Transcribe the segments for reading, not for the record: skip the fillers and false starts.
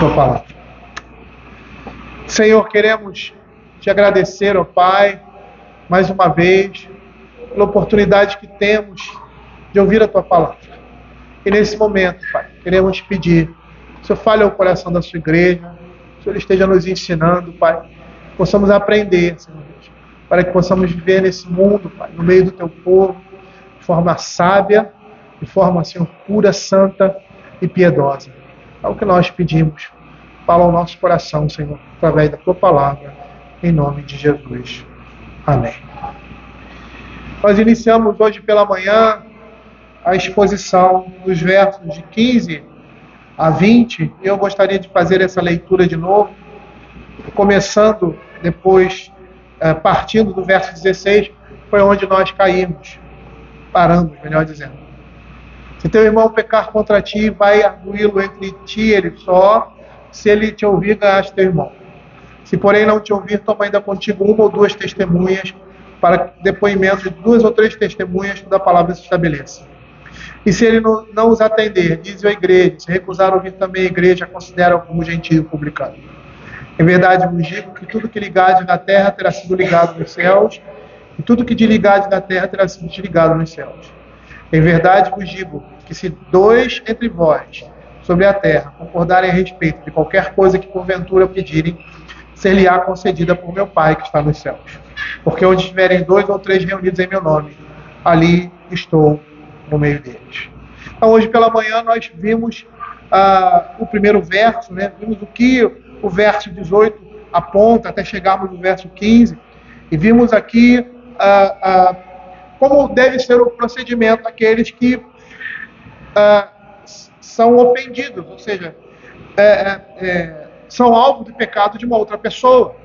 Tua palavra. Senhor, queremos te agradecer, ó Pai, mais uma vez, pela oportunidade que temos de ouvir a Tua palavra. E nesse momento, Pai, queremos te pedir, que o Senhor fale ao coração da sua igreja, que o Senhor esteja nos ensinando, Pai, que possamos aprender, Senhor, para que possamos viver nesse mundo, Pai, no meio do Teu povo, de forma sábia, de forma, Senhor, pura, santa e piedosa. É o que nós pedimos. Fala ao nosso coração, Senhor, através da Tua palavra, em nome de Jesus. Amém. Nós iniciamos hoje pela manhã a exposição dos versos de 15 a 20, e eu gostaria de fazer essa leitura de novo, começando depois, partindo do verso 16, foi onde nós caímos, paramos, melhor dizendo. Se teu irmão pecar contra ti, vai arguí-lo entre ti e ele só. Se ele te ouvir, ganhaste teu irmão. Se porém não te ouvir, toma ainda contigo uma ou duas testemunhas, para que depoimento de 2 ou 3 testemunhas da palavra se estabeleça. E se ele não os atender, diz a igreja, se recusar a ouvir também a igreja, considera como gentio publicano. Em verdade vos digo que tudo que ligardes na terra terá sido ligado nos céus, e tudo que desligardes na terra terá sido desligado nos céus. Em verdade vos digo que se 2 entre vós sobre a terra concordarem a respeito de qualquer coisa que porventura pedirem, ser-lhe-á concedida por meu Pai que está nos céus. Porque onde estiverem 2 ou 3 reunidos em meu nome, ali estou no meio deles. Então hoje pela manhã nós vimos o primeiro verso, né? Vimos o que o verso 18 aponta até chegarmos no verso 15, e vimos aqui como deve ser o procedimento daqueles que são ofendidos, ou seja, são alvo do pecado de uma outra pessoa.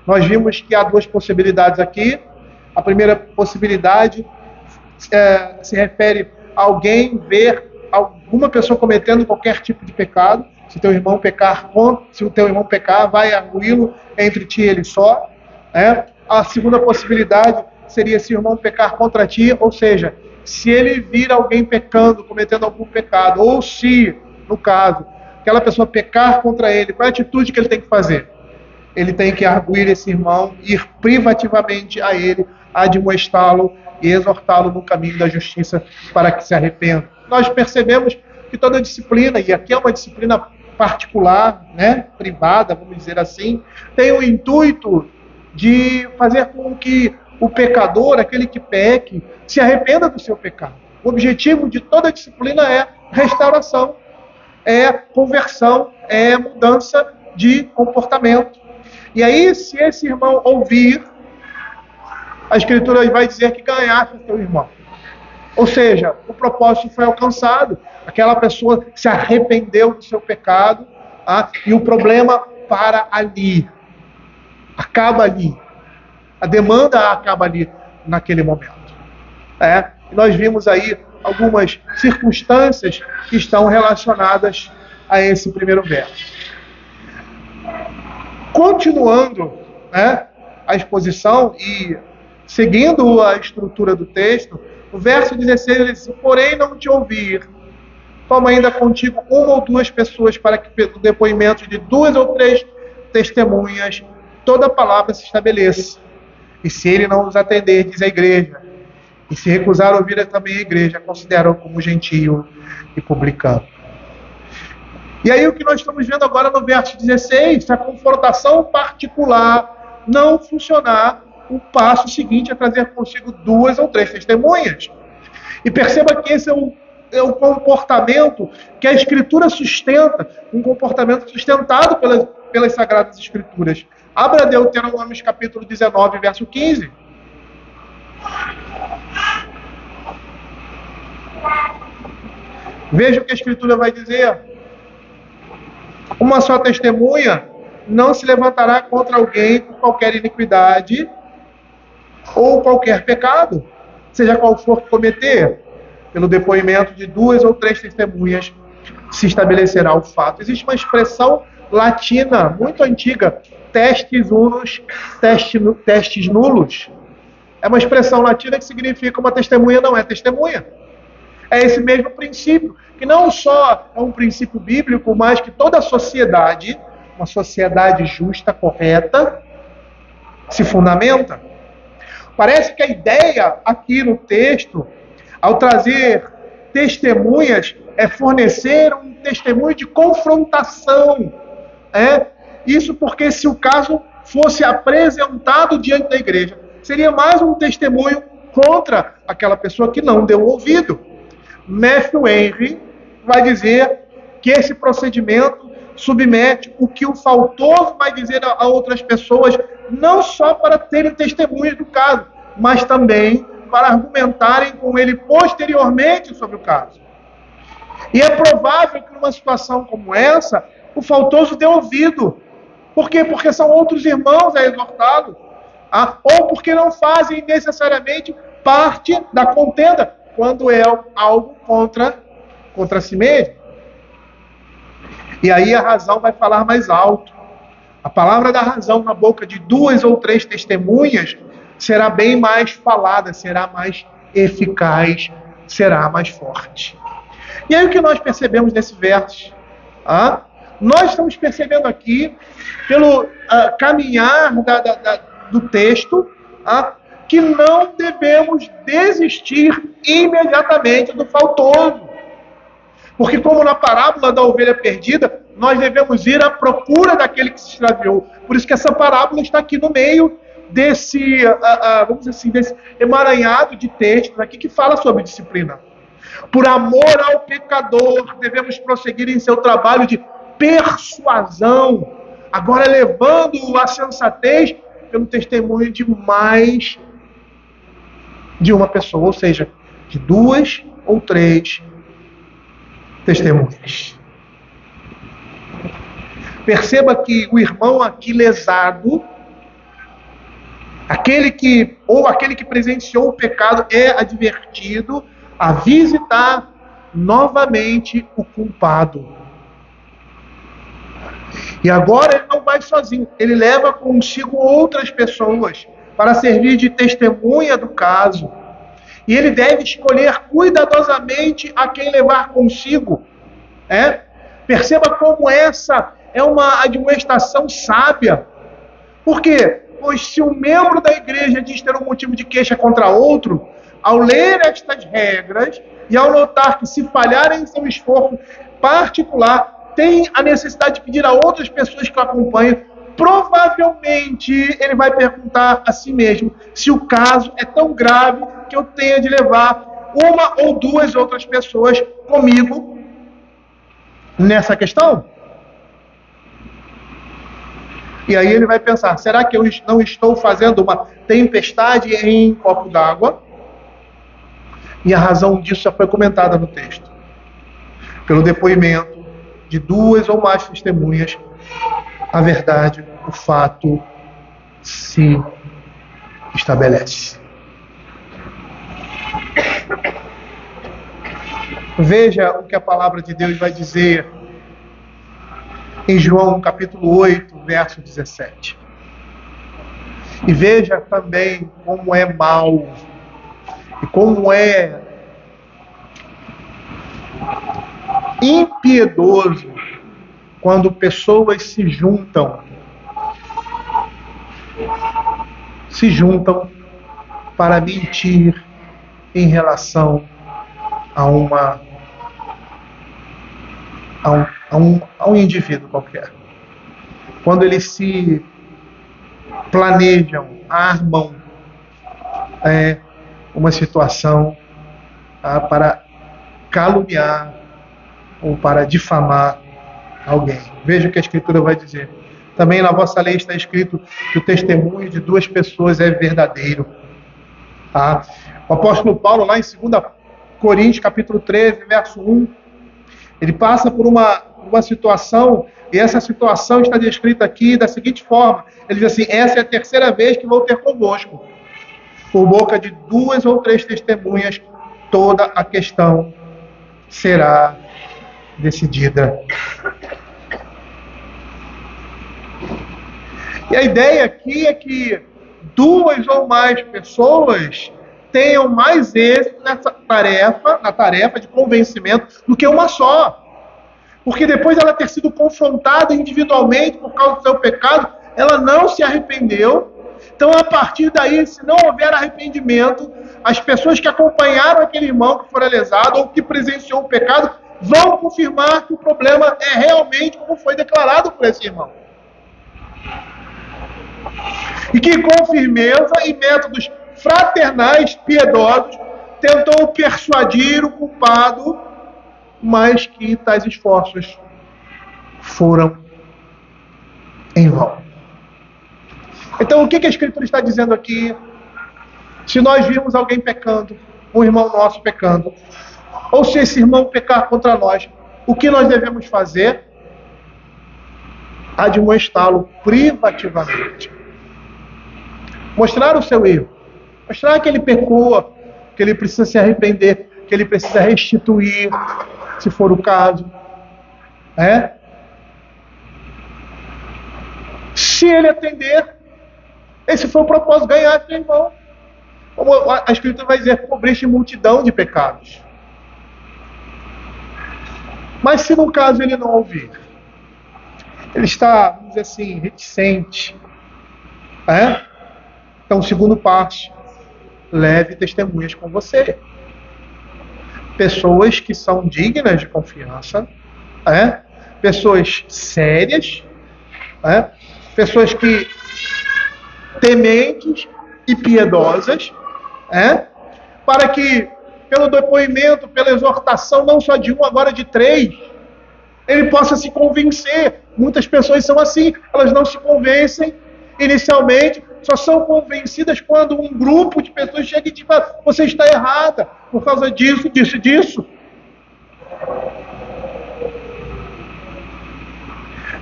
Nós vimos que há 2 possibilidades aqui. A primeira possibilidade se refere a alguém ver alguma pessoa cometendo qualquer tipo de pecado. Se teu irmão pecar, se o teu irmão pecar, vai arguí-lo entre ti e ele só. A segunda possibilidade seria se o irmão pecar contra ti, ou seja, se ele vir alguém pecando, cometendo algum pecado, ou se, no caso, aquela pessoa pecar contra ele, qual é a atitude que ele tem que fazer? Ele tem que arguir esse irmão, ir privativamente a ele, admoestá-lo e exortá-lo no caminho da justiça para que se arrependa. Nós percebemos que toda disciplina, e aqui é uma disciplina particular, né, privada, vamos dizer assim, tem o intuito de fazer com que o pecador, aquele que peque, se arrependa do seu pecado. O objetivo de toda disciplina é restauração, é conversão, é mudança de comportamento. E aí, se esse irmão ouvir, a Escritura vai dizer que ganhaste o teu irmão. Ou seja, o propósito foi alcançado. Aquela pessoa se arrependeu do seu pecado, e o problema para ali. Acaba ali. A demanda acaba ali, naquele momento. E nós vimos aí algumas circunstâncias que estão relacionadas a esse primeiro verso. Continuando a exposição e seguindo a estrutura do texto, o verso 16 ele diz: porém não te ouvir, toma ainda contigo 1 ou 2 pessoas, para que pelo depoimento de 2 ou 3 testemunhas toda palavra se estabeleça. E se ele não os atender, diz a igreja, e se recusar a ouvir também a igreja, consideram como gentio e publicano. E aí o que nós estamos vendo agora no verso 16, se a confrontação particular não funcionar, o passo seguinte é trazer consigo 2 ou 3 testemunhas. E perceba que esse é o comportamento que a Escritura sustenta, um comportamento sustentado pelas Sagradas Escrituras. Abra Deuteronômio capítulo 19, verso 15. Veja o que a Escritura vai dizer. Uma só testemunha não se levantará contra alguém por qualquer iniquidade ou qualquer pecado, seja qual for que cometer. Pelo depoimento de 2 ou 3 testemunhas se estabelecerá o fato. Existe uma expressão latina muito antiga, testes unus, testes nulos. É uma expressão latina que significa uma testemunha não é testemunha. É esse mesmo princípio, que não só é um princípio bíblico, mas que toda a sociedade, uma sociedade justa, correta, se fundamenta. Parece que a ideia aqui no texto, ao trazer testemunhas, é fornecer um testemunho de confrontação. Isso porque se o caso fosse apresentado diante da igreja, seria mais um testemunho contra aquela pessoa que não deu ouvido. Matthew Henry vai dizer que esse procedimento submete o que o faltoso vai dizer a outras pessoas, não só para terem testemunhas do caso, mas também para argumentarem com ele posteriormente sobre o caso. E é provável que numa situação como essa, o faltoso dê ouvido. Por quê? Porque são outros irmãos exortados, ou porque não fazem necessariamente parte da contenda, quando é algo contra si mesmo. E aí a razão vai falar mais alto. A palavra da razão na boca de 2 ou 3 testemunhas será bem mais falada, será mais eficaz, será mais forte. E aí o que nós percebemos nesse verso? Nós estamos percebendo aqui, pelo caminhar do texto, que não devemos desistir imediatamente do faltoso. Porque como na parábola da ovelha perdida, nós devemos ir à procura daquele que se extraviou. Por isso que essa parábola está aqui no meio desse, vamos dizer assim, desse emaranhado de textos aqui que fala sobre disciplina. Por amor ao pecador, devemos prosseguir em seu trabalho de persuasão, agora levando a sensatez pelo testemunho de mais de uma pessoa, ou seja, de 2 ou 3 testemunhas. Perceba que o irmão aqui lesado, aquele que presenciou o pecado, é advertido a visitar novamente o culpado. E agora ele não vai sozinho, ele leva consigo outras pessoas para servir de testemunha do caso. E ele deve escolher cuidadosamente a quem levar consigo. Perceba como essa é uma admoestação sábia. Por quê? Pois se um membro da igreja diz ter um motivo de queixa contra outro, ao ler estas regras e ao notar que se falhar em seu esforço particular, tem a necessidade de pedir a outras pessoas que o acompanham, provavelmente ele vai perguntar a si mesmo se o caso é tão grave que eu tenha de levar 1 ou 2 outras pessoas comigo nessa questão. E aí ele vai pensar, será que eu não estou fazendo uma tempestade em copo d'água? E a razão disso já foi comentada no texto. Pelo depoimento de 2 ou mais testemunhas, a verdade, o fato se estabelece. Veja o que a palavra de Deus vai dizer em João capítulo 8, verso 17. E veja também como é mau e como é impiedoso quando pessoas se juntam para mentir em relação a um indivíduo qualquer. Quando eles se planejam, armam uma situação para caluniar ou para difamar alguém. Veja o que a Escritura vai dizer. Também na vossa lei está escrito que o testemunho de 2 pessoas é verdadeiro. O apóstolo Paulo, lá em 2 Coríntios, capítulo 13, verso 1, ele passa por uma situação, e essa situação está descrita aqui da seguinte forma. Ele diz assim, essa é a 3ª vez que vou ter convosco. Por boca de 2 ou 3 testemunhas, toda a questão será decidida. E a ideia aqui é que 2 ou mais pessoas tenham mais êxito na tarefa de convencimento, do que uma só. Porque depois de ela ter sido confrontada individualmente por causa do seu pecado, ela não se arrependeu. Então, a partir daí, se não houver arrependimento, as pessoas que acompanharam aquele irmão que fora lesado ou que presenciou o pecado vão confirmar que o problema é realmente como foi declarado por esse irmão. E que com firmeza e métodos fraternais, piedosos, tentou persuadir o culpado, mas que tais esforços foram em vão. Então, o que a Escritura está dizendo aqui? Se nós vimos alguém pecando, um irmão nosso pecando, ou se esse irmão pecar contra nós, o que nós devemos fazer? Admoestá-lo privativamente. Mostrar o seu erro. Mostrar que ele pecou, que ele precisa se arrepender, que ele precisa restituir, se for o caso. Se ele atender, esse foi o propósito, ganhar aquele irmão. Como a Escritura vai dizer, cobriste multidão de pecados. Mas se no caso ele não ouvir, ele está, vamos dizer assim, reticente. Então, o segundo passo, leve testemunhas com você. Pessoas que são dignas de confiança, pessoas sérias, pessoas que tementes e piedosas, para que, pelo depoimento, pela exortação, não só de um, agora de 3, ele possa se convencer. Muitas pessoas são assim, elas não se convencem inicialmente, só são convencidas quando um grupo de pessoas chega e diz: você está errada, por causa disso, disso e disso.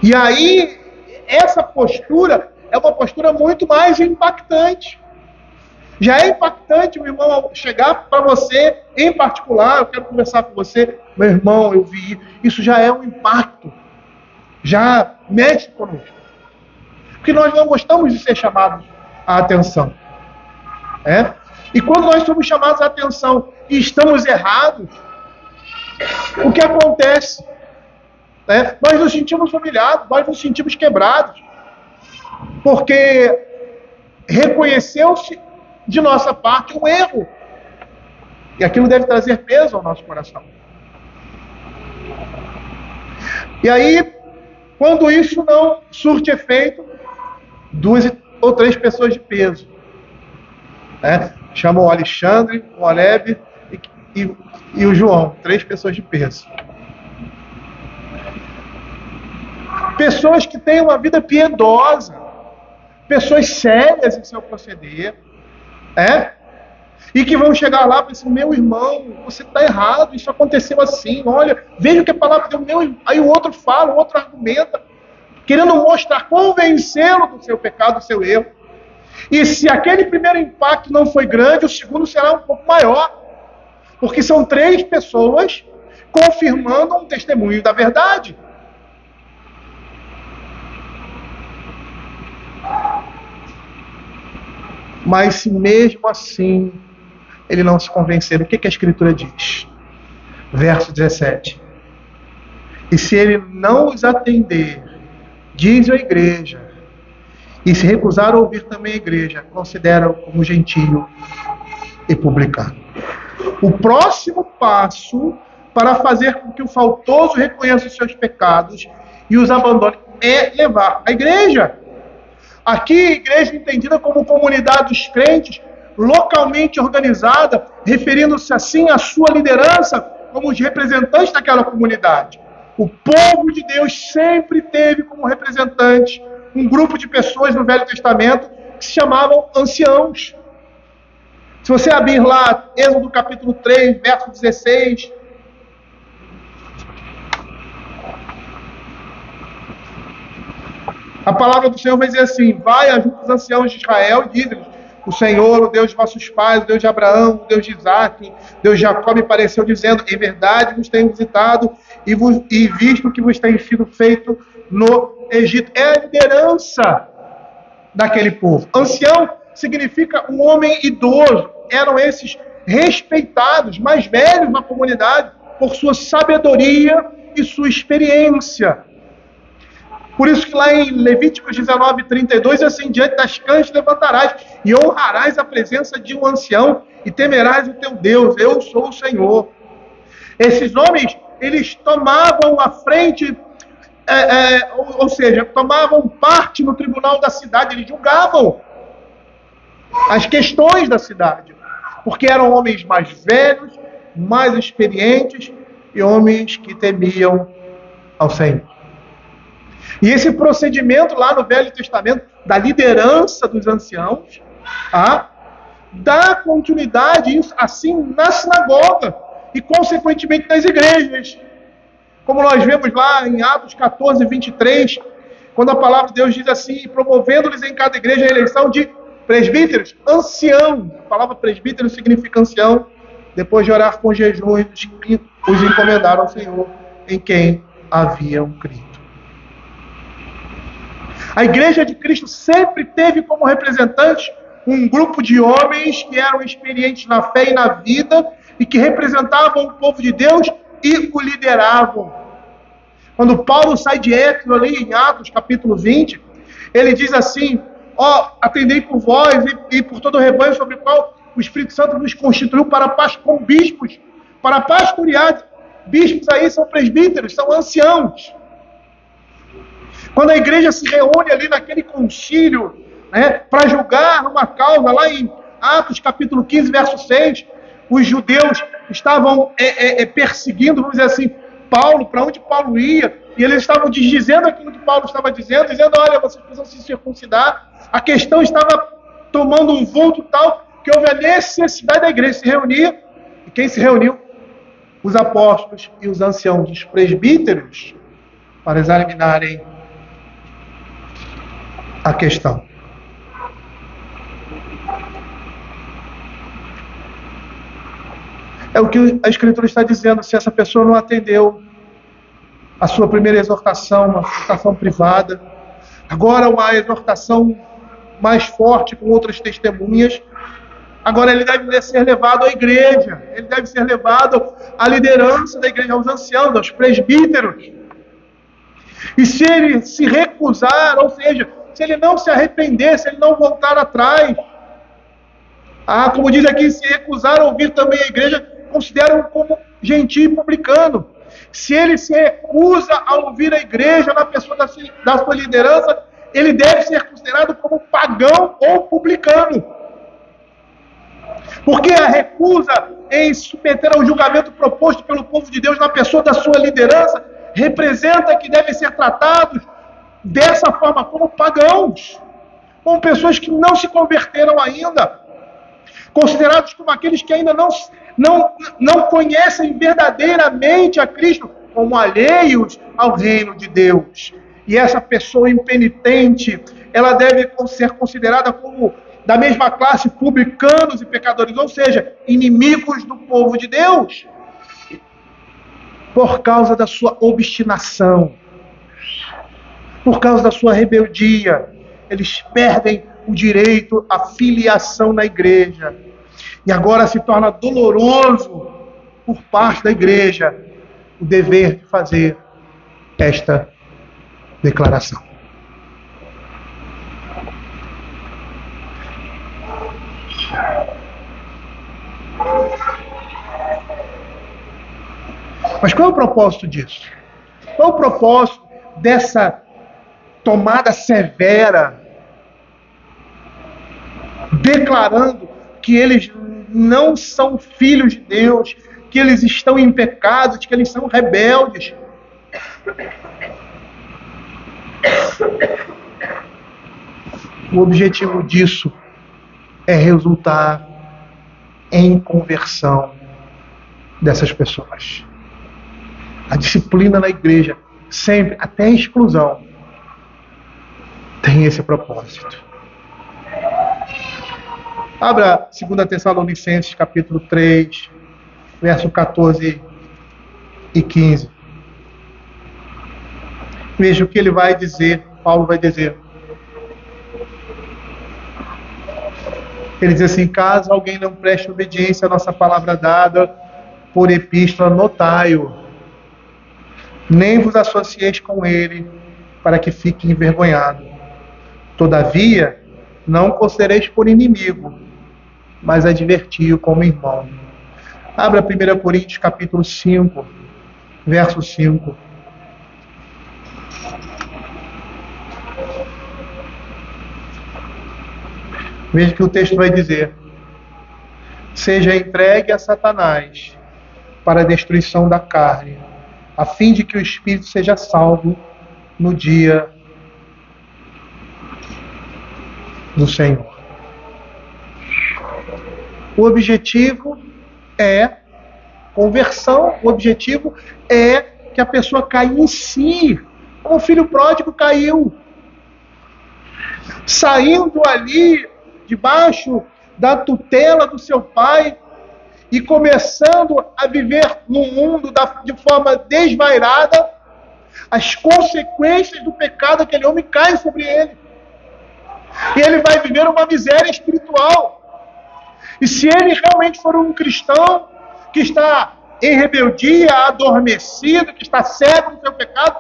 E aí, essa postura é uma postura muito mais impactante. Já é impactante o irmão chegar para você, em particular, eu quero conversar com você, meu irmão, eu vi, isso já é um impacto, já mexe conosco. Porque nós não gostamos de ser chamados à atenção. E quando nós somos chamados à atenção e estamos errados, o que acontece? Nós nos sentimos humilhados, nós nos sentimos quebrados, porque reconheceu-se de nossa parte um erro. E aquilo deve trazer peso ao nosso coração. E aí, quando isso não surte efeito, 2 ou 3 pessoas de peso. Chamam o Alexandre, o Aleb e o João. 3 pessoas de peso. Pessoas que têm uma vida piedosa. Pessoas sérias em seu proceder. E que vão chegar lá e falar assim: meu irmão, você está errado, isso aconteceu assim, olha, veja o que a palavra deu, meu. Aí o outro fala, o outro argumenta, querendo mostrar, convencê-lo do seu pecado, do seu erro. E se aquele primeiro impacto não foi grande, o segundo será um pouco maior, porque são 3 pessoas confirmando um testemunho da verdade. Mas se mesmo assim ele não se convencer, o que a Escritura diz? Verso 17. E se ele não os atender, diz a igreja, e se recusar a ouvir também a igreja, considera-o como gentio e publicano. O próximo passo para fazer com que o faltoso reconheça os seus pecados e os abandone é levar a igreja. Aqui, a igreja entendida como comunidade dos crentes, localmente organizada, referindo-se assim à sua liderança como os representantes daquela comunidade. O povo de Deus sempre teve como representante um grupo de pessoas no Velho Testamento que se chamavam anciãos. Se você abrir lá, Êxodo capítulo 3, verso 16... a palavra do Senhor vai dizer assim: vai junto os anciãos de Israel e diz-lhes: o Senhor, o Deus de vossos pais, o Deus de Abraão, o Deus de Isaac, Deus de Jacó, me pareceu dizendo: em verdade vos tenho visitado e visto o que vos tem sido feito no Egito. É a liderança daquele povo. Ancião significa um homem idoso, eram esses respeitados, mais velhos na comunidade, por sua sabedoria e sua experiência. Por isso que lá em Levíticos 19:32, assim, diante das cães levantarás e honrarás a presença de um ancião e temerás o teu Deus, eu sou o Senhor. Esses homens, eles tomavam a frente, ou seja, tomavam parte no tribunal da cidade, eles julgavam as questões da cidade, porque eram homens mais velhos, mais experientes e homens que temiam ao Senhor. E esse procedimento lá no Velho Testamento, da liderança dos anciãos, dá continuidade assim na sinagoga e consequentemente nas igrejas. Como nós vemos lá em Atos 14:23, quando a palavra de Deus diz assim, promovendo-lhes em cada igreja a eleição de presbíteros, ancião. A palavra presbítero significa ancião, depois de orar com jejum, os encomendaram ao Senhor, em quem haviam crido. A Igreja de Cristo sempre teve como representante um grupo de homens que eram experientes na fé e na vida e que representavam o povo de Deus e o lideravam. Quando Paulo sai de Éfeso ali em Atos capítulo 20, ele diz assim, atendei por vós e por todo o rebanho sobre o qual o Espírito Santo nos constituiu como bispos, para pastorear. Bispos aí são presbíteros, são anciãos. Quando a igreja se reúne ali naquele concílio, para julgar uma causa, lá em Atos capítulo 15, verso 6, os judeus estavam perseguindo, vamos dizer assim, Paulo, para onde Paulo ia, e eles estavam dizendo aquilo que Paulo estava dizendo, olha, vocês precisam se circuncidar. A questão estava tomando um vulto tal que houve a necessidade da igreja se reunir, e quem se reuniu? Os apóstolos e os anciãos, os presbíteros, para examinarem a questão. É o que a Escritura está dizendo, se essa pessoa não atendeu a sua primeira exortação, uma exortação privada, agora uma exortação mais forte com outras testemunhas, agora ele deve ser levado à igreja, ele deve ser levado à liderança da igreja, aos anciãos, aos presbíteros. E se ele se recusar, ou seja, se ele não se arrepender, se ele não voltar atrás, como diz aqui, se recusar a ouvir também a igreja, consideram como gentio e publicano. Se ele se recusa a ouvir a igreja na pessoa da sua liderança, ele deve ser considerado como pagão ou publicano. Porque a recusa em se submeter ao julgamento proposto pelo povo de Deus na pessoa da sua liderança representa que devem ser tratados dessa forma, como pagãos, como pessoas que não se converteram ainda, considerados como aqueles que ainda não conhecem verdadeiramente a Cristo, como alheios ao reino de Deus. E essa pessoa impenitente, ela deve ser considerada como da mesma classe publicanos e pecadores, ou seja, inimigos do povo de Deus, por causa da sua obstinação, por causa da sua rebeldia. Eles perdem o direito à filiação na igreja. E agora se torna doloroso por parte da igreja o dever de fazer esta declaração. Mas qual é o propósito disso? Qual é o propósito dessa tomada severa, declarando que eles não são filhos de Deus, que eles estão em pecado, que eles são rebeldes? O objetivo disso é resultar em conversão dessas pessoas. A disciplina na igreja, sempre, até a exclusão, tem esse propósito. Abra 2 Tessalonicenses, capítulo 3, verso 14 e 15. Veja o que ele vai dizer, Paulo vai dizer. Ele diz assim: caso alguém não preste obediência à nossa palavra dada por epístola, notai-o. Nem vos associeis com ele, para que fique envergonhado. Todavia, não o considereis por inimigo, mas adverti-o como irmão. Abra 1 Coríntios capítulo 5, verso 5. Veja que o texto vai dizer: seja entregue a Satanás para a destruição da carne, a fim de que o espírito seja salvo no dia do Senhor. O objetivo é conversão, o objetivo é que a pessoa caia em si, como o filho pródigo caiu, saindo ali debaixo da tutela do seu pai e começando a viver no mundo de forma desvairada, as consequências do pecado daquele homem caem sobre ele. E ele vai viver uma miséria espiritual. E se ele realmente for um cristão que está em rebeldia, adormecido, que está cego no seu pecado,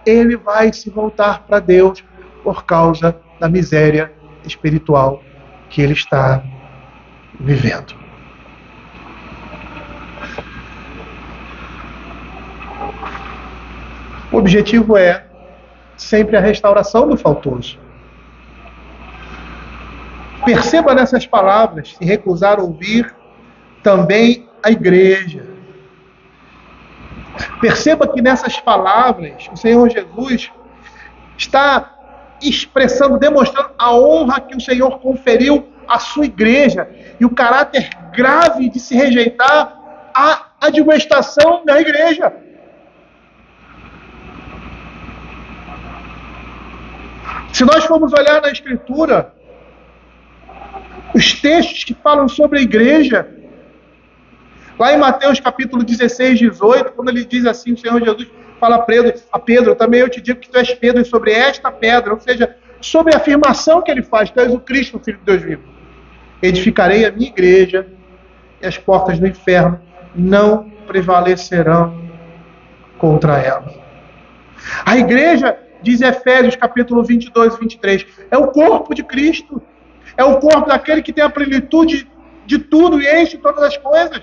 ele vai se voltar para Deus por causa da miséria espiritual que ele está vivendo. O objetivo é sempre a restauração do faltoso. Perceba nessas palavras, se recusar a ouvir, também a igreja. Perceba que nessas palavras, o Senhor Jesus está expressando, demonstrando a honra que o Senhor conferiu à sua igreja e o caráter grave de se rejeitar a admoestação da igreja. Se nós formos olhar na Escritura, os textos que falam sobre a igreja, lá em Mateus capítulo 16, 18, quando ele diz assim, o Senhor Jesus fala a Pedro, também eu te digo que tu és Pedro, e sobre esta pedra, ou seja, sobre a afirmação que ele faz, tu és o Cristo, o Filho de Deus vivo. Edificarei a minha igreja, e as portas do inferno não prevalecerão contra ela. A igreja, diz Efésios capítulo 22 e 23, é o corpo de Cristo, é o corpo daquele que tem a plenitude de tudo e enche todas as coisas.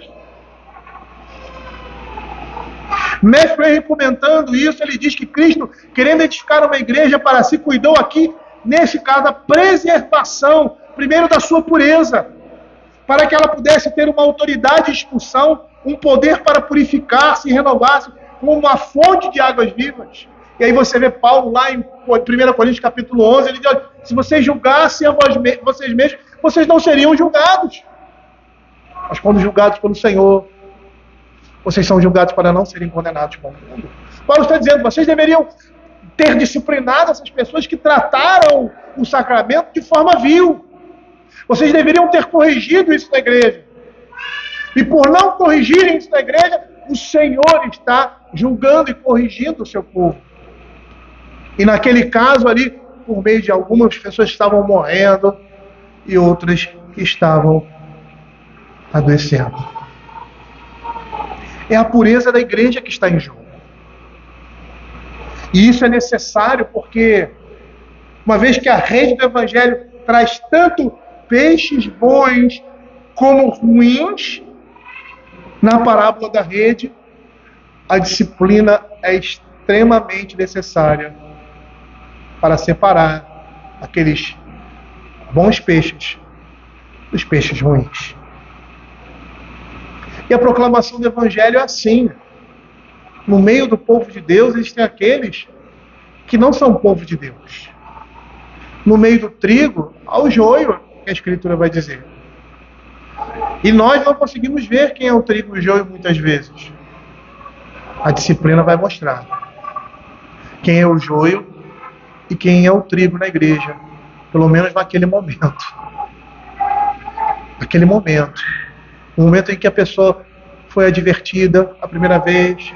Mestre, comentando isso, ele diz que Cristo, querendo edificar uma igreja para si, cuidou aqui, nesse caso, da preservação, primeiro da sua pureza, para que ela pudesse ter uma autoridade de expulsão, um poder para purificar-se e renovar-se como uma fonte de águas vivas. E aí você vê Paulo lá em 1 Coríntios capítulo 11, ele diz: se vocês julgassem a vocês mesmos, vocês não seriam julgados. Mas quando julgados pelo Senhor, vocês são julgados para não serem condenados com o mundo. Paulo está dizendo: vocês deveriam ter disciplinado essas pessoas que trataram o sacramento de forma vil. Vocês deveriam ter corrigido isso na igreja. E por não corrigirem isso na igreja, o Senhor está julgando e corrigindo o seu povo. E naquele caso ali, por meio de algumas pessoas que estavam morrendo e outras que estavam adoecendo. É a pureza da igreja que está em jogo. E isso é necessário porque, uma vez que a rede do Evangelho traz tanto peixes bons como ruins, na parábola da rede, a disciplina é extremamente necessária para separar aqueles bons peixes dos peixes ruins. E a proclamação do Evangelho é assim. No meio do povo de Deus, existem aqueles que não são povo de Deus. No meio do trigo, há o joio, que a Escritura vai dizer. E nós não conseguimos ver quem é o trigo e o joio muitas vezes. A disciplina vai mostrar quem é o joio e quem é o trigo na igreja. Pelo menos naquele momento. Naquele momento. No momento em que a pessoa foi advertida a primeira vez,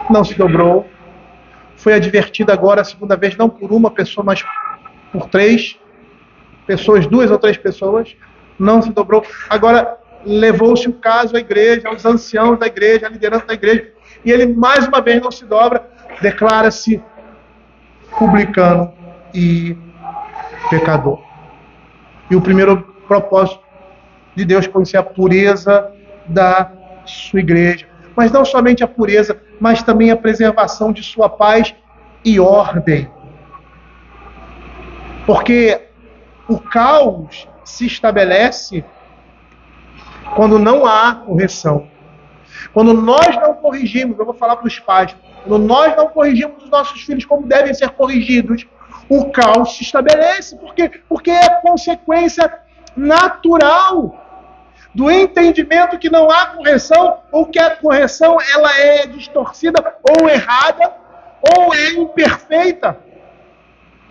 não se dobrou. Foi advertida agora a segunda vez, não por uma pessoa, mas por 3 pessoas, 2 ou 3 pessoas. não se dobrou. Agora, levou-se o caso à igreja, aos anciãos da igreja, à liderança da igreja, e ele mais uma vez não se dobra, declara-se publicano e pecador. E o primeiro propósito de Deus foi ser a pureza da sua igreja. Mas não somente a pureza, mas também a preservação de sua paz e ordem. Porque o caos se estabelece quando não há correção. Quando nós não corrigimos, eu vou falar para os pais, quando nós não corrigimos os nossos filhos como devem ser corrigidos, o caos se estabelece. Porque é consequência natural do entendimento que não há correção, ou que a correção ela é distorcida, ou errada, ou é imperfeita.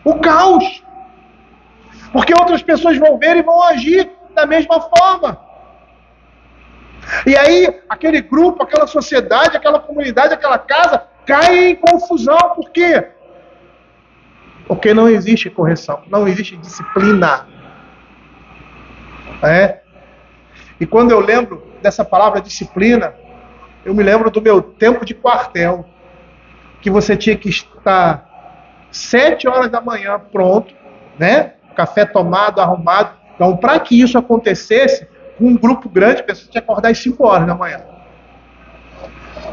O caos. Porque outras pessoas vão ver e vão agir da mesma forma. E aí, aquele grupo, aquela sociedade, aquela comunidade, aquela casa, cai em confusão. Por quê? Porque não existe correção, não existe disciplina. E quando eu lembro dessa palavra disciplina, eu me lembro do meu tempo de quartel, que você tinha que estar 7 horas da manhã pronto, né? Café tomado, arrumado. Então, para que isso acontecesse, com um grupo grande, você tinha que acordar às 5 horas da manhã.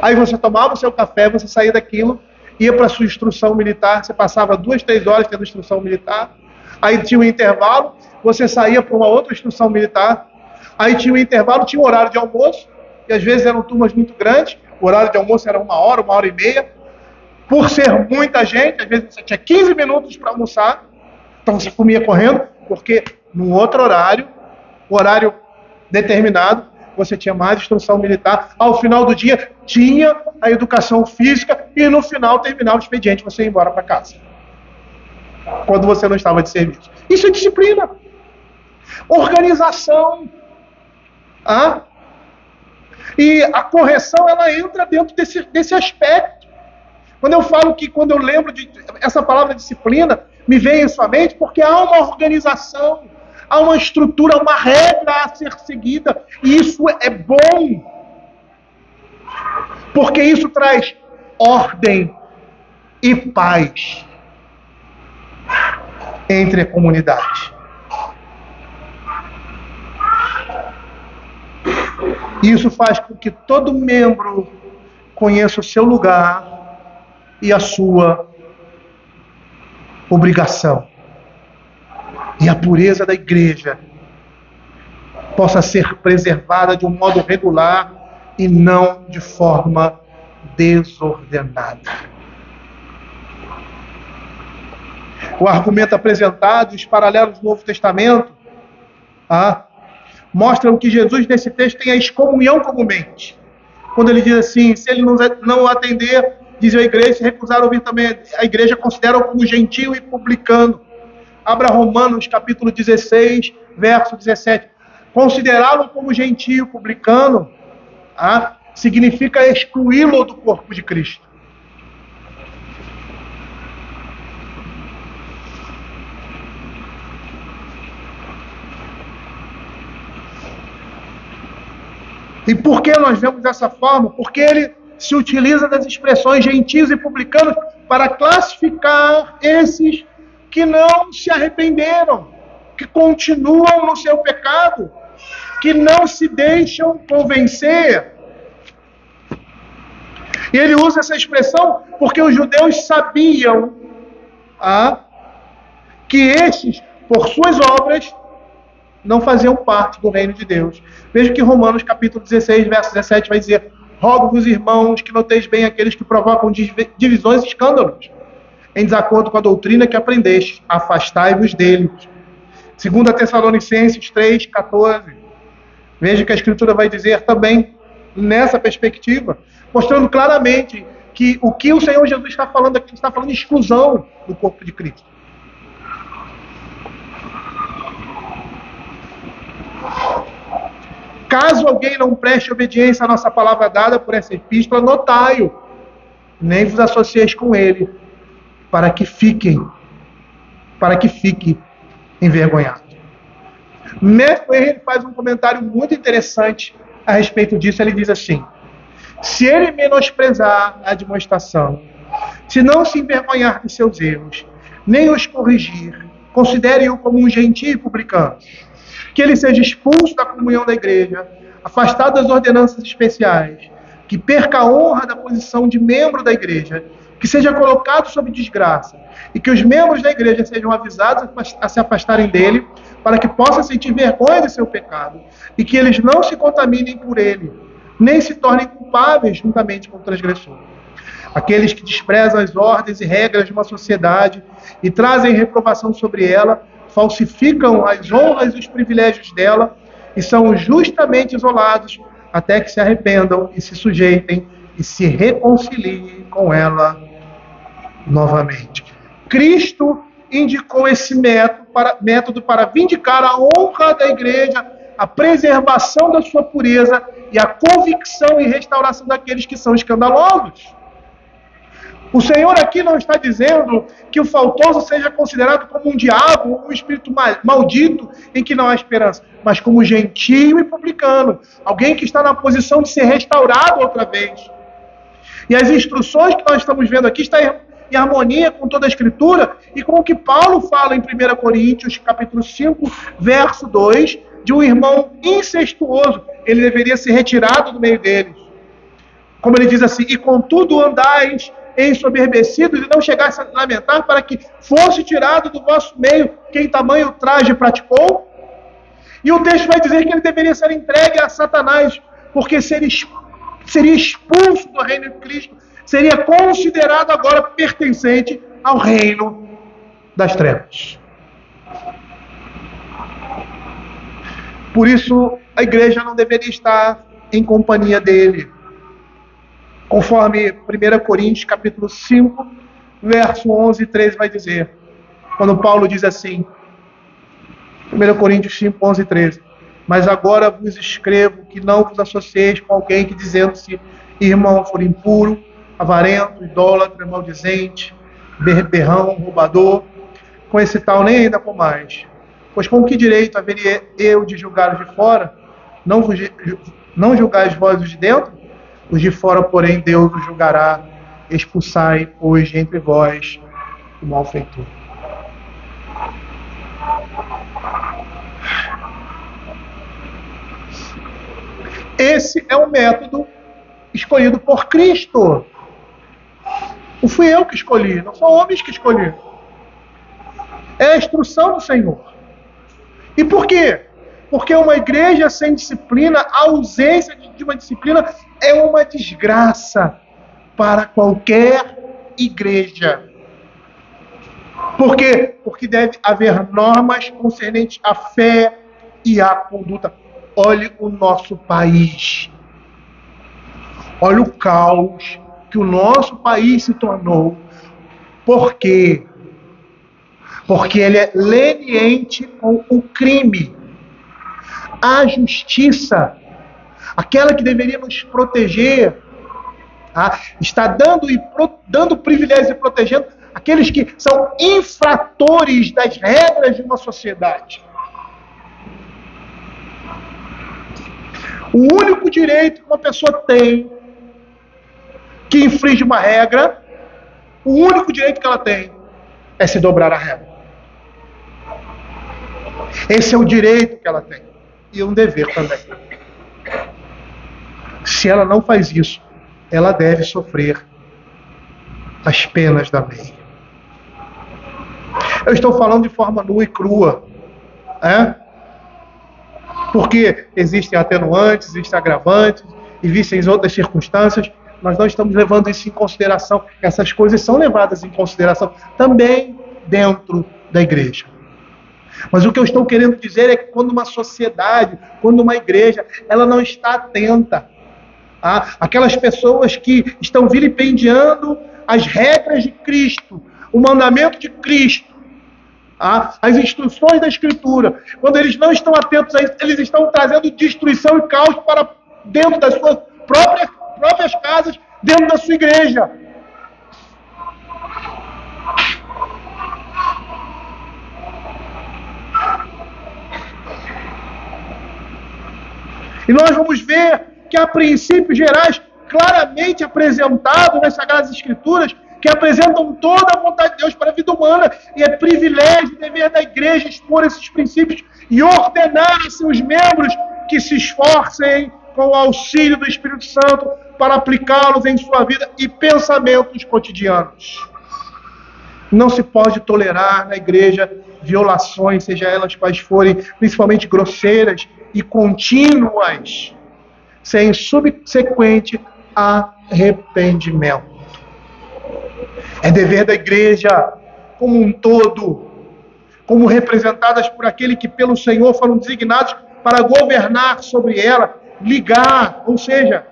Aí você tomava o seu café, você saía daquilo, ia para a sua instrução militar, você passava 2, 3 horas tendo instrução militar, aí tinha um intervalo, você saía para uma outra instrução militar, aí tinha um intervalo, tinha um horário de almoço, e às vezes eram turmas muito grandes, o horário de almoço era 1 hora e meia, por ser muita gente, às vezes você tinha 15 minutos para almoçar, então você comia correndo, porque no outro horário, o horário determinado, você tinha mais instrução militar, ao final do dia tinha a educação física e no final terminava o expediente, você ia embora para casa. Quando você não estava de serviço. Isso é disciplina. Organização. E a correção, ela entra dentro desse aspecto. Quando eu lembro de essa palavra disciplina, me vem em sua mente porque há uma organização, há uma estrutura, uma regra a ser seguida, e isso é bom, porque isso traz ordem e paz entre a comunidade. Isso faz com que todo membro conheça o seu lugar e a sua obrigação. E a pureza da igreja possa ser preservada de um modo regular e não de forma desordenada. O argumento apresentado, os paralelos do Novo Testamento, mostram que Jesus, nesse texto, tem a excomunhão comumente. Quando ele diz assim, se ele não atender, diz a igreja, se recusar a ouvir também, a igreja considera-o como gentio e publicano. Abra Romanos, capítulo 16, verso 17. Considerá-lo como gentio, publicano, significa excluí-lo do corpo de Cristo. E por que nós vemos dessa forma? Porque ele se utiliza das expressões gentios e publicanos para classificar esses que não se arrependeram, que continuam no seu pecado, que não se deixam convencer. E ele usa essa expressão porque os judeus sabiam que estes, por suas obras, não faziam parte do reino de Deus. Veja que Romanos capítulo 16, verso 17 vai dizer: rogo-vos, irmãos, que noteis bem aqueles que provocam divisões e escândalos, em desacordo com a doutrina que aprendeste, afastai-vos deles. 2 Tessalonicenses 3, 14. Veja que a Escritura vai dizer também nessa perspectiva, mostrando claramente que o que o Senhor Jesus está falando aqui, está falando de exclusão do corpo de Cristo. Caso alguém não preste obediência à nossa palavra dada por essa epístola, notai-o, nem vos associeis com ele, para que fique envergonhado. Mestre ele faz um comentário muito interessante a respeito disso. Ele diz assim: se ele menosprezar a admoestação, se não se envergonhar de seus erros, nem os corrigir, considere-o como um gentio e publicano, que ele seja expulso da comunhão da igreja, afastado das ordenanças especiais, que perca a honra da posição de membro da igreja, que seja colocado sob desgraça, e que os membros da igreja sejam avisados a se afastarem dele, para que possa sentir vergonha de seu pecado, e que eles não se contaminem por ele, nem se tornem culpáveis juntamente com o transgressor. Aqueles que desprezam as ordens e regras de uma sociedade e trazem reprovação sobre ela, falsificam as honras e os privilégios dela e são justamente isolados até que se arrependam e se sujeitem e se reconciliem com ela novamente. Cristo indicou esse método para vindicar a honra da igreja, a preservação da sua pureza e a convicção e restauração daqueles que são escandalosos. O Senhor aqui não está dizendo que o faltoso seja considerado como um diabo, um espírito maldito em que não há esperança, mas como gentio e publicano, alguém que está na posição de ser restaurado outra vez. E as instruções que nós estamos vendo aqui estão em harmonia com toda a Escritura e com o que Paulo fala em 1 Coríntios, capítulo 5, verso 2, de um irmão incestuoso. Ele deveria ser retirado do meio deles. Como ele diz assim: e contudo andais ensoberbecidos e não chegasse a lamentar para que fosse tirado do vosso meio quem tamanho traje praticou. E o texto vai dizer que ele deveria ser entregue a Satanás, porque seria expulso do reino de Cristo, seria considerado agora pertencente ao reino das trevas. Por isso, a igreja não deveria estar em companhia dele. Conforme 1 Coríntios, capítulo 5, verso 11 e 13 vai dizer, quando Paulo diz assim, 1 Coríntios 5, 11 e 13, mas agora vos escrevo que não vos associeis com alguém que, dizendo-se irmão, for impuro, avarento, idólatra, maldizente, berrão, roubador, com esse tal nem ainda com mais. Pois com que direito haveria eu de julgar os de fora? Não julgais vós os de dentro? Os de fora, porém, Deus os julgará. Expulsai, pois, de entre vós o malfeitor. Esse é o método escolhido por Cristo. Não fui eu que escolhi, não são homens que escolhi. É a instrução do Senhor. E por quê? Porque uma igreja sem disciplina, a ausência de uma disciplina é uma desgraça para qualquer igreja. Por quê? Porque deve haver normas concernentes à fé e à conduta. Olhe o nosso país. Olha o caos que o nosso país se tornou. Por quê? Porque ele é leniente com o crime. A justiça, aquela que deveria nos proteger, está dando privilégios e protegendo aqueles que são infratores das regras de uma sociedade. O único direito que uma pessoa tem que infringe uma regra, o único direito que ela tem é se dobrar a regra. Esse é o direito que ela tem. E um dever também. Se ela não faz isso, ela deve sofrer as penas da lei. Eu estou falando de forma nua e crua. Porque existem atenuantes, existem agravantes, existem outras circunstâncias. Nós não estamos levando isso em consideração. Essas coisas são levadas em consideração também dentro da igreja. Mas o que eu estou querendo dizer é que quando uma sociedade, quando uma igreja, ela não está atenta, aquelas pessoas que estão vilipendiando as regras de Cristo, o mandamento de Cristo, as instruções da Escritura, quando eles não estão atentos a isso, eles estão trazendo destruição e caos para dentro das suas próprias casas, dentro da sua igreja. E nós vamos ver que há princípios gerais claramente apresentados nas Sagradas Escrituras, que apresentam toda a vontade de Deus para a vida humana, e é privilégio e dever da igreja expor esses princípios e ordenar a seus membros que se esforcem com o auxílio do Espírito Santo para aplicá-los em sua vida e pensamentos cotidianos. Não se pode tolerar na igreja violações, seja elas quais forem, principalmente grosseiras e contínuas, sem subsequente arrependimento. É dever da igreja como um todo, como representadas por aquele que pelo Senhor foram designados para governar sobre ela, ligar, ou seja,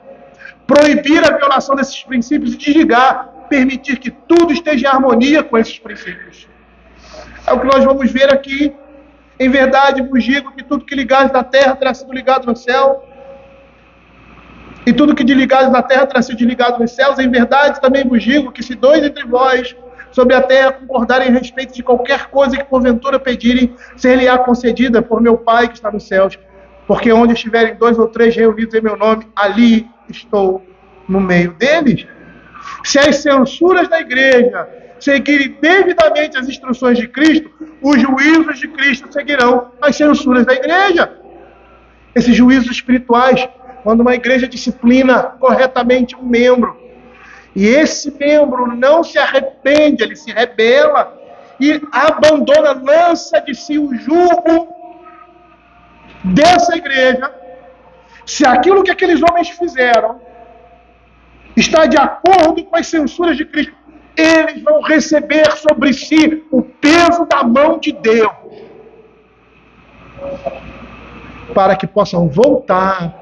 proibir a violação desses princípios e desligar, permitir que tudo esteja em harmonia com esses princípios. É o que nós vamos ver aqui. Em verdade vos digo que tudo que ligares na terra terá sido ligado no céu, e tudo que desligares na terra terá sido desligado nos céus. Em verdade também vos digo que se dois entre vós sobre a terra concordarem a respeito de qualquer coisa que porventura pedirem, ser-lhe-á concedida por meu Pai que está nos céus. Porque onde estiverem 2 ou 3 reunidos em meu nome, ali estou no meio deles. Se as censuras da igreja seguirem devidamente as instruções de Cristo, os juízos de Cristo seguirão as censuras da igreja. Esses juízos espirituais, quando uma igreja disciplina corretamente um membro, e esse membro não se arrepende, ele se rebela e abandona, lança de si o jugo dessa igreja, se aquilo que aqueles homens fizeram está de acordo com as censuras de Cristo, eles vão receber sobre si o peso da mão de Deus, para que possam voltar,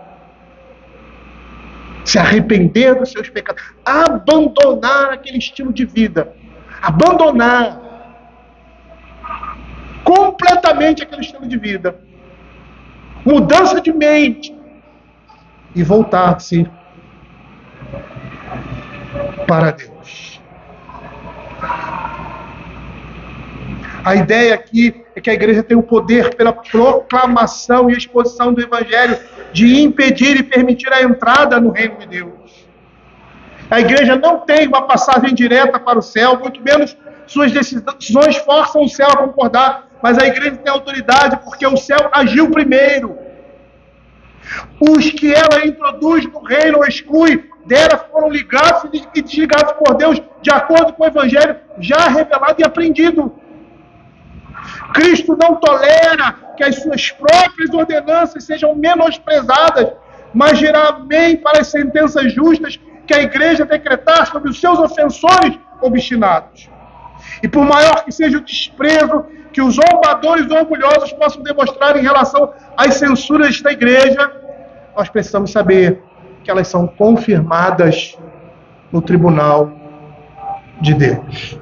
se arrepender dos seus pecados, abandonar aquele estilo de vida, abandonar completamente aquele estilo de vida, mudança de mente, e voltar-se para Deus. A ideia aqui é que a igreja tem o poder, pela proclamação e exposição do Evangelho, de impedir e permitir a entrada no reino de Deus. A igreja não tem uma passagem direta para o céu, muito menos suas decisões forçam o céu a concordar, mas a igreja tem autoridade porque o céu agiu primeiro. Os que ela introduz no reino ou exclui dela foram ligados e desligados por Deus de acordo com o Evangelho já revelado e aprendido. Cristo não tolera que as suas próprias ordenanças sejam menosprezadas, mas dirá amém para as sentenças justas que a igreja decretar sobre os seus ofensores obstinados. E por maior que seja o desprezo que os zombadores orgulhosos possam demonstrar em relação às censuras da igreja, nós precisamos saber que elas são confirmadas no tribunal de Deus.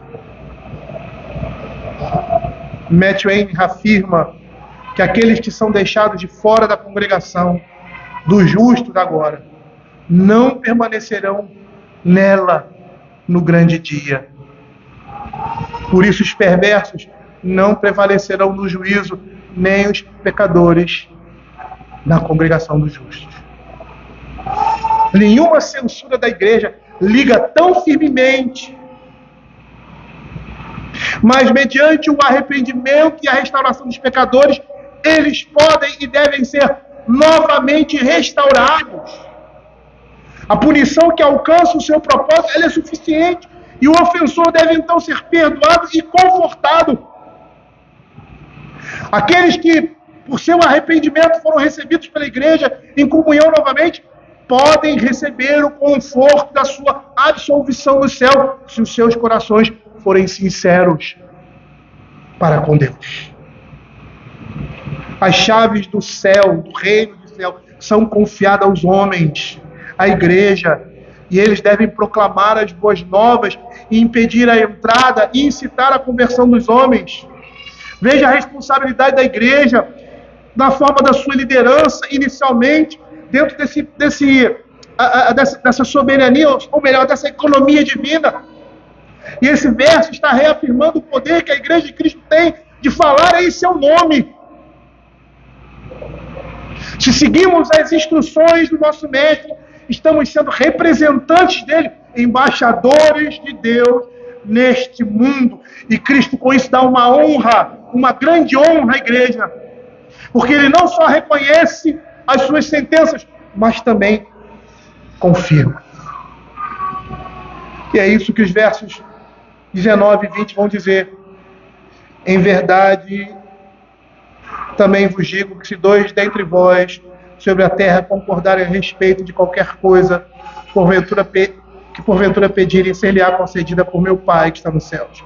Matt Wayne afirma que aqueles que são deixados de fora da congregação dos justos agora não permanecerão nela no grande dia. Por isso os perversos não prevalecerão no juízo, nem os pecadores na congregação dos justos. Nenhuma censura da igreja liga tão firmemente, mas mediante o arrependimento e a restauração dos pecadores, eles podem e devem ser novamente restaurados. A punição que alcança o seu propósito, ela é suficiente, e o ofensor deve então ser perdoado e confortado. Aqueles que, por seu arrependimento, foram recebidos pela igreja em comunhão novamente, podem receber o conforto da sua absolvição no céu, se os seus corações forem sinceros para com Deus. As chaves do céu, do reino do céu, são confiadas aos homens, à igreja, e eles devem proclamar as boas novas e impedir a entrada e incitar a conversão dos homens. Veja a responsabilidade da igreja na forma da sua liderança, inicialmente, dentro dessa soberania, ou melhor, dessa economia divina. E esse verso está reafirmando o poder que a igreja de Cristo tem de falar em seu nome. Se seguimos as instruções do nosso mestre, estamos sendo representantes dele, embaixadores de Deus neste mundo. E Cristo com isso dá uma honra, uma grande honra à igreja. Porque ele não só reconhece as suas sentenças, mas também confirma. E é isso que os versos 19 e 20 vão dizer. Em verdade, também vos digo que se dois dentre vós sobre a terra concordarem a respeito de qualquer coisa, que porventura pedirem, ser-lhe-á concedida por meu Pai que está nos céus.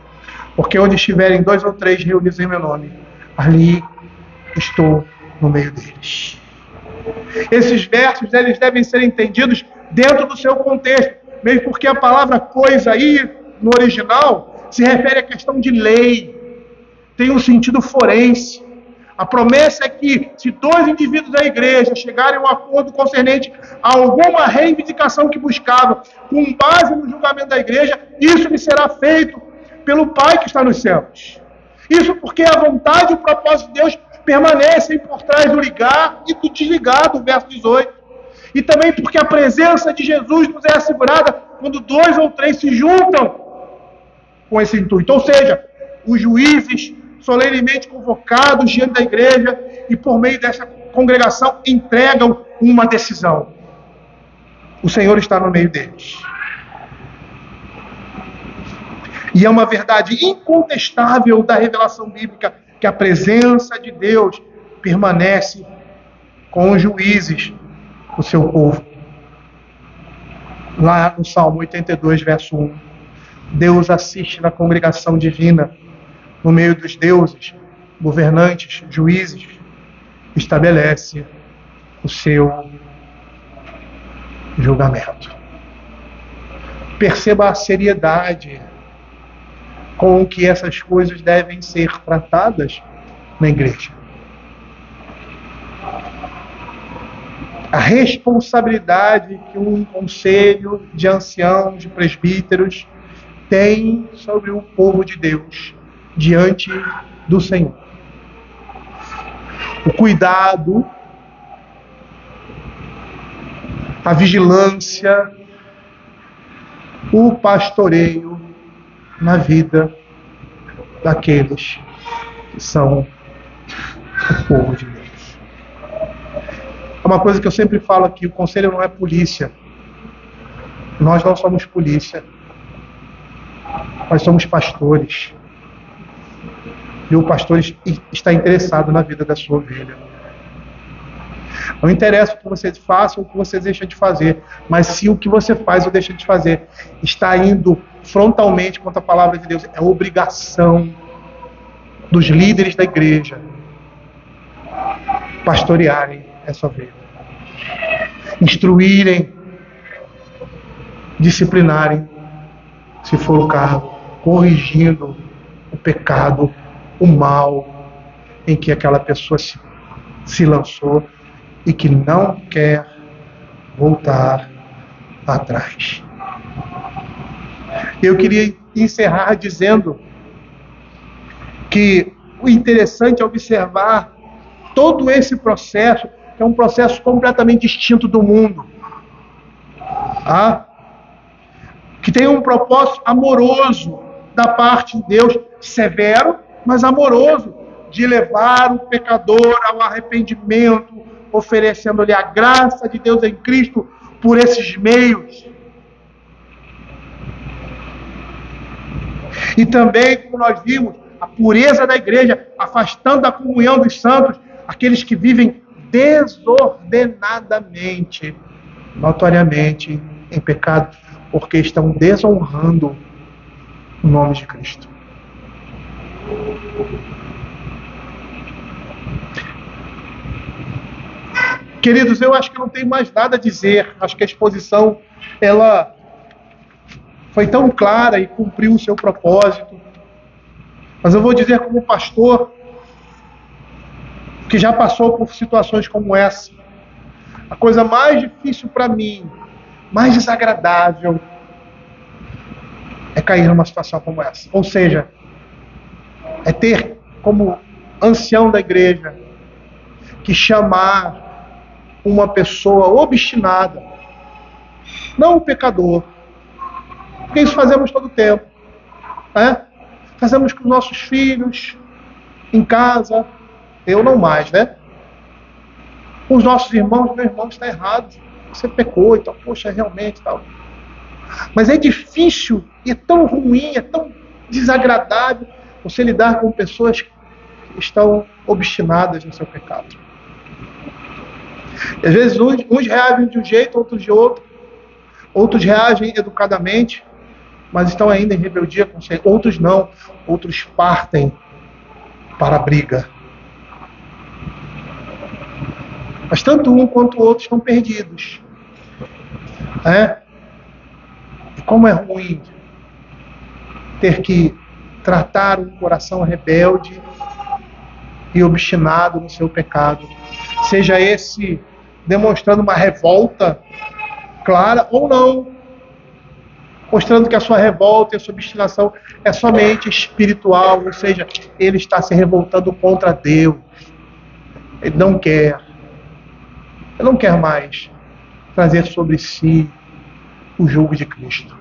Porque onde estiverem 2 ou 3 reunidos em meu nome, ali estou no meio deles. Esses versos, eles devem ser entendidos dentro do seu contexto, mesmo porque a palavra coisa aí, no original, se refere à questão de lei, tem um sentido forense. A promessa é que, se 2 indivíduos da igreja chegarem a um acordo concernente a alguma reivindicação que buscava, com base no julgamento da igreja, isso lhe será feito pelo Pai que está nos céus. Isso porque a vontade e o propósito de Deus permanecem por trás do ligar e do desligar, do verso 18. E também porque a presença de Jesus nos é assegurada quando 2 ou 3 se juntam com esse intuito. Ou seja, os juízes solenemente convocados diante da igreja e por meio dessa congregação entregam uma decisão. O Senhor está no meio deles. E é uma verdade incontestável da revelação bíblica que a presença de Deus permanece com os juízes do seu povo. Lá no Salmo 82, verso 1, Deus assiste na congregação divina, no meio dos deuses, governantes, juízes, estabelece o seu julgamento. Perceba a seriedade com que essas coisas devem ser tratadas na igreja. A responsabilidade que um conselho de anciãos, de presbíteros, tem sobre o povo de Deus diante do Senhor. O cuidado, a vigilância, o pastoreio na vida daqueles que são o povo de Deus. É uma coisa que eu sempre falo aqui, o conselho não é polícia. Nós não somos polícia. Nós somos pastores. E o pastor está interessado na vida da sua ovelha. Não interessa o que você faça ou o que você deixa de fazer, mas se o que você faz ou deixa de fazer está indo frontalmente contra a palavra de Deus, é obrigação dos líderes da igreja pastorearem essa ovelha, instruírem, disciplinarem, se for o caso, corrigindo o pecado, o mal em que aquela pessoa se lançou e que não quer voltar atrás. Eu queria encerrar dizendo que o interessante é observar todo esse processo, que é um processo completamente distinto do mundo, que tem um propósito amoroso da parte de Deus, severo, mas amoroso, de levar o pecador ao arrependimento, oferecendo-lhe a graça de Deus em Cristo por esses meios. E também, como nós vimos, a pureza da igreja, afastando da comunhão dos santos aqueles que vivem desordenadamente, notoriamente em pecado, porque estão desonrando o nome de Cristo. Queridos, eu acho que não tem mais nada a dizer. Acho que a exposição, ela foi tão clara e cumpriu o seu propósito. Mas eu vou dizer como pastor, que já passou por situações como essa, a coisa mais difícil para mim, mais desagradável, é cair numa situação como essa. Ou seja, é ter como ancião da igreja que chamar uma pessoa obstinada, não o pecador, porque isso fazemos todo o tempo, né? Fazemos com os nossos filhos, em casa, eu não mais, né? Com os nossos irmãos, meu irmão está errado, você pecou, então, poxa, realmente, tal. Mas é difícil, e é tão ruim, é tão desagradável você lidar com pessoas que estão obstinadas no seu pecado. E às vezes uns reagem de um jeito, outros de outro. Outros reagem educadamente, mas estão ainda em rebeldia com o Senhor. Outros não. Outros partem para a briga. Mas tanto um quanto o outro estão perdidos. E como é ruim ter que tratar um coração rebelde e obstinado no seu pecado. Seja esse demonstrando uma revolta clara ou não, mostrando que a sua revolta e a sua obstinação é somente espiritual, ou seja, ele está se revoltando contra Deus. Ele não quer mais trazer sobre si o jugo de Cristo.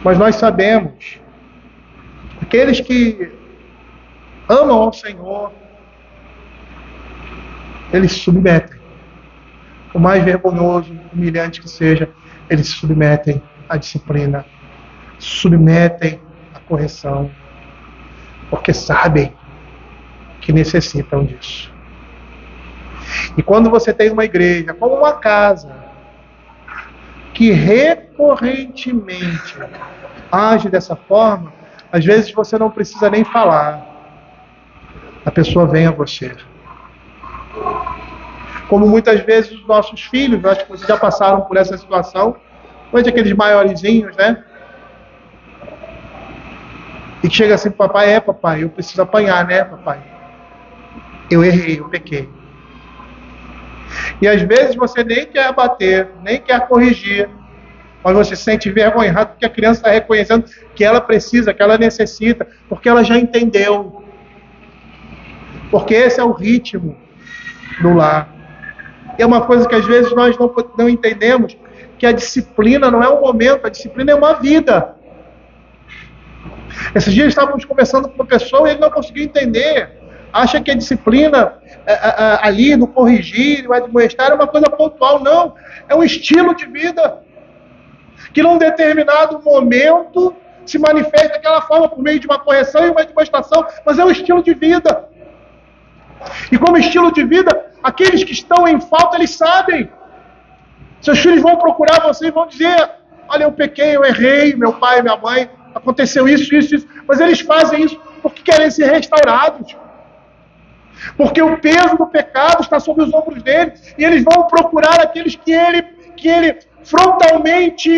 Mas nós sabemos, aqueles que amam ao Senhor, eles se submetem. Por mais vergonhoso, humilhante que seja, eles se submetem à disciplina, se submetem à correção, porque sabem que necessitam disso. E quando você tem uma igreja, como uma casa, que recorrentemente age dessa forma, às vezes você não precisa nem falar. A pessoa vem a você. Como muitas vezes os nossos filhos, acho que vocês já passaram por essa situação, hoje aqueles maiorzinhos, né? E que chega assim pro papai, papai, eu preciso apanhar, né, papai? Eu errei, eu pequei. E às vezes você nem quer bater, nem quer corrigir, mas você se sente envergonhado porque a criança está reconhecendo que ela precisa, que ela necessita, porque ela já entendeu. Porque esse é o ritmo do lar. E é uma coisa que às vezes nós não entendemos, que a disciplina não é um momento, a disciplina é uma vida. Esses dias estávamos conversando com uma pessoa e ele não conseguiu entender. Acha que a disciplina ali no corrigir, no admoestar é uma coisa pontual. Não, é um estilo de vida que num determinado momento se manifesta daquela forma por meio de uma correção e uma admoestação, mas é um estilo de vida. E como estilo de vida, aqueles que estão em falta, eles sabem. Seus filhos vão procurar você e vão dizer, olha, eu pequei, eu errei, meu pai, minha mãe, aconteceu isso. Mas eles fazem isso porque querem ser restaurados. Porque o peso do pecado está sobre os ombros deles. E eles vão procurar aqueles que ele frontalmente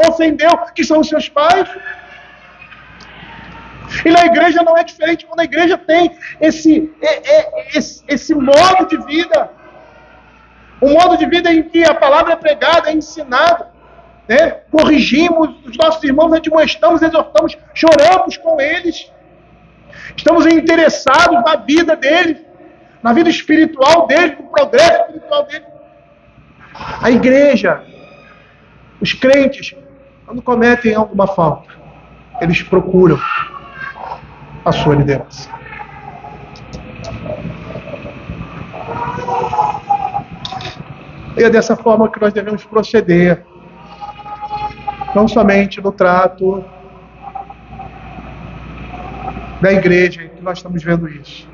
ofendeu, que são os seus pais. E na igreja não é diferente. Quando a igreja tem esse modo de vida, um modo de vida em que a palavra é pregada, é ensinada, né? Corrigimos os nossos irmãos, admoestamos, exortamos, choramos com eles, estamos interessados na vida deles, na vida espiritual deles, no progresso espiritual deles. A igreja, os crentes, quando cometem alguma falta, eles procuram a sua liderança. E é dessa forma que nós devemos proceder, não somente no trato da igreja, que nós estamos vendo isso,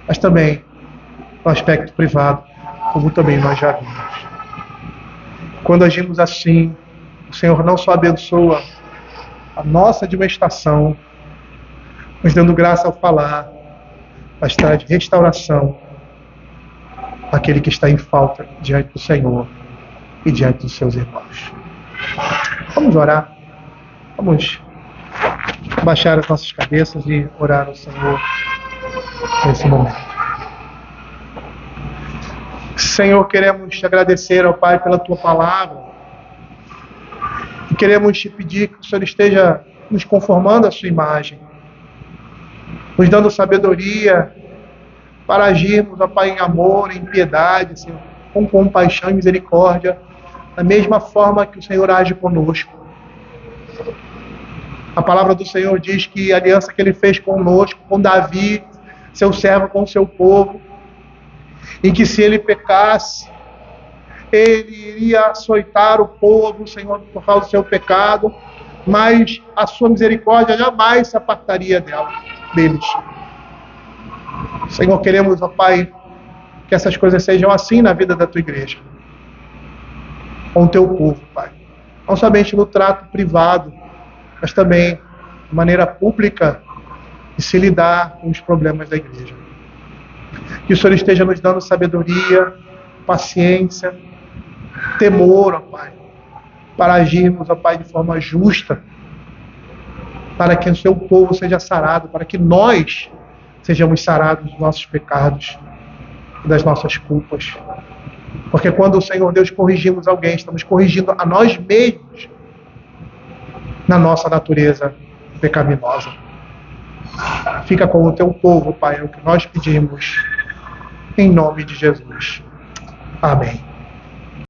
mas também no aspecto privado, como também nós já vimos. Quando agimos assim, o Senhor não só abençoa a nossa admoestação, nos dando graça ao falar, mas traz restauração àquele que está em falta diante do Senhor e diante dos seus irmãos. Vamos orar. Vamos baixar as nossas cabeças e orar ao Senhor nesse momento. Senhor, queremos te agradecer, ó Pai, pela tua palavra. E queremos te pedir que o Senhor esteja nos conformando à sua imagem. nos dando sabedoria para agirmos, ó Pai, em amor, em piedade, Senhor, com compaixão e misericórdia, da mesma forma que o Senhor age conosco. A palavra do Senhor diz que a aliança que Ele fez conosco, com Davi, seu servo, com o seu povo, e que se ele pecasse, ele iria açoitar o povo, Senhor, por causa do seu pecado, mas a sua misericórdia jamais se apartaria deles. Senhor, queremos, ó Pai, que essas coisas sejam assim na vida da tua igreja, com o teu povo, Pai. Não somente no trato privado, mas também de maneira pública, de se lidar com os problemas da igreja. Que o Senhor esteja nos dando sabedoria, paciência, temor, ó Pai, para agirmos, ó Pai, de forma justa, para que o seu povo seja sarado, para que nós sejamos sarados dos nossos pecados e das nossas culpas. Porque quando o Senhor Deus corrigimos alguém, estamos corrigindo a nós mesmos na nossa natureza pecaminosa. Fica com o teu povo, Pai, é o que nós pedimos, em nome de Jesus. Amém.